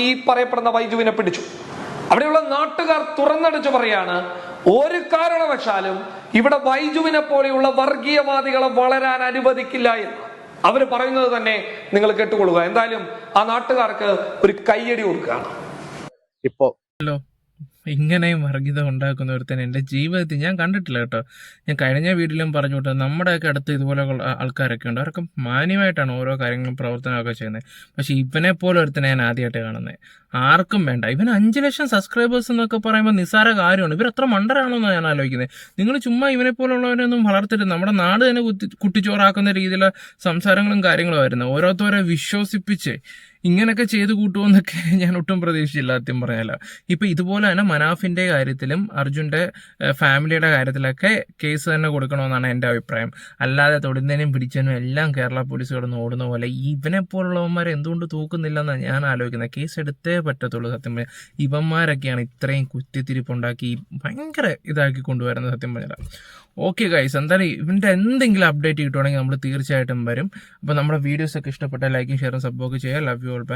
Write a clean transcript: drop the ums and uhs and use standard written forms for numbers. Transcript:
ഈ പറയപ്പെടുന്ന വൈജുവിനെ പിടിച്ചു. അവിടെയുള്ള നാട്ടുകാർ തുറന്നടിച്ചു പറയാണ്, ഒരു കാരണവശാലും ഇവിടെ വൈജുവിനെ പോലെയുള്ള വർഗീയവാദികളെ വളരാൻ അനുവദിക്കില്ല എന്ന്. അവര് പറയുന്നത് തന്നെ നിങ്ങൾ കേട്ടുകൊള്ളുക. എന്തായാലും ആ നാട്ടുകാർക്ക് ഒരു കയ്യടി കൊടുക്കുകയാണ്. ഇപ്പോ ഇങ്ങനെയും വർഗീയത ഉണ്ടാക്കുന്ന ഒരുത്തന്നെ എൻ്റെ ജീവിതത്തിൽ ഞാൻ കണ്ടിട്ടില്ല കേട്ടോ. ഞാൻ കഴിഞ്ഞ വീട്ടിലും പറഞ്ഞു വിട്ടു, നമ്മുടെയൊക്കെ അടുത്ത് ഇതുപോലെ ആൾക്കാരൊക്കെ ഉണ്ട്. അവരൊക്കെ മാന്യമായിട്ടാണ് ഓരോ കാര്യങ്ങളും പ്രവർത്തനമൊക്കെ ചെയ്യുന്നത്. പക്ഷെ ഇവനെ പോലെ ഒരുത്തനെ ഞാൻ ആദ്യമായിട്ട് കാണുന്നത്. ആർക്കും വേണ്ട. ഇവന് 5 ലക്ഷം സബ്സ്ക്രൈബേഴ്സ് എന്നൊക്കെ പറയുമ്പോൾ നിസ്സാര കാര്യമാണ്. ഇവരത്ര മണ്ടരാണോ എന്നാണ് ഞാൻ ആലോചിക്കുന്നത്. നിങ്ങൾ ചുമ്മാ ഇവനെ പോലുള്ളവരൊന്നും വളർത്തരുത്. നമ്മുടെ നാട് തന്നെ കുട്ടിച്ചോറാക്കുന്ന രീതിയിലുള്ള സംസാരങ്ങളും കാര്യങ്ങളും ആയിരുന്നു. ഓരോരുത്തരെ വിശ്വസിപ്പിച്ച് ഇങ്ങനെയൊക്കെ ചെയ്ത് കൂട്ടുമെന്നൊക്കെ ഞാൻ ഒട്ടും പ്രതീക്ഷിച്ചില്ല സത്യം പറയാലോ. ഇപ്പൊ ഇതുപോലെ തന്നെ മനാഫിന്റെ കാര്യത്തിലും അർജുന്റെ ഫാമിലിയുടെ കാര്യത്തിലൊക്കെ കേസ് തന്നെ കൊടുക്കണമെന്നാണ് എൻ്റെ അഭിപ്രായം. അല്ലാതെ തൊടുന്നതിനും പിടിച്ചതിനും എല്ലാം കേരള പോലീസ് കിടന്ന് ഓടുന്ന പോലെ ഇവനെ പോലുള്ളവന്മാരെ എന്തുകൊണ്ട് തൂക്കുന്നില്ലെന്നാണ് ഞാൻ ആലോചിക്കുന്നത്. കേസ് എടുത്തേ പറ്റത്തുള്ളൂ സത്യം പറഞ്ഞാൽ. ഇവന്മാരൊക്കെയാണ് ഇത്രയും കുത്തിത്തിരിപ്പുണ്ടാക്കി ഭയങ്കര ഇതാക്കി കൊണ്ടുവരുന്നത് സത്യം പറഞ്ഞാൽ. ഓക്കെ ഗൈസ്, എന്തായാലും ഇവൻ്റെ എന്തെങ്കിലും അപ്ഡേറ്റ് കിട്ടുവാണെങ്കിൽ നമ്മൾ തീർച്ചയായിട്ടും വരും. അപ്പോൾ നമ്മുടെ വീഡിയോസൊക്കെ ഇഷ്ടപ്പെട്ടാൽ ലൈക്കും ഷെയറും സബ്ബൊക്കെ ചെയ്യുക. Love you all.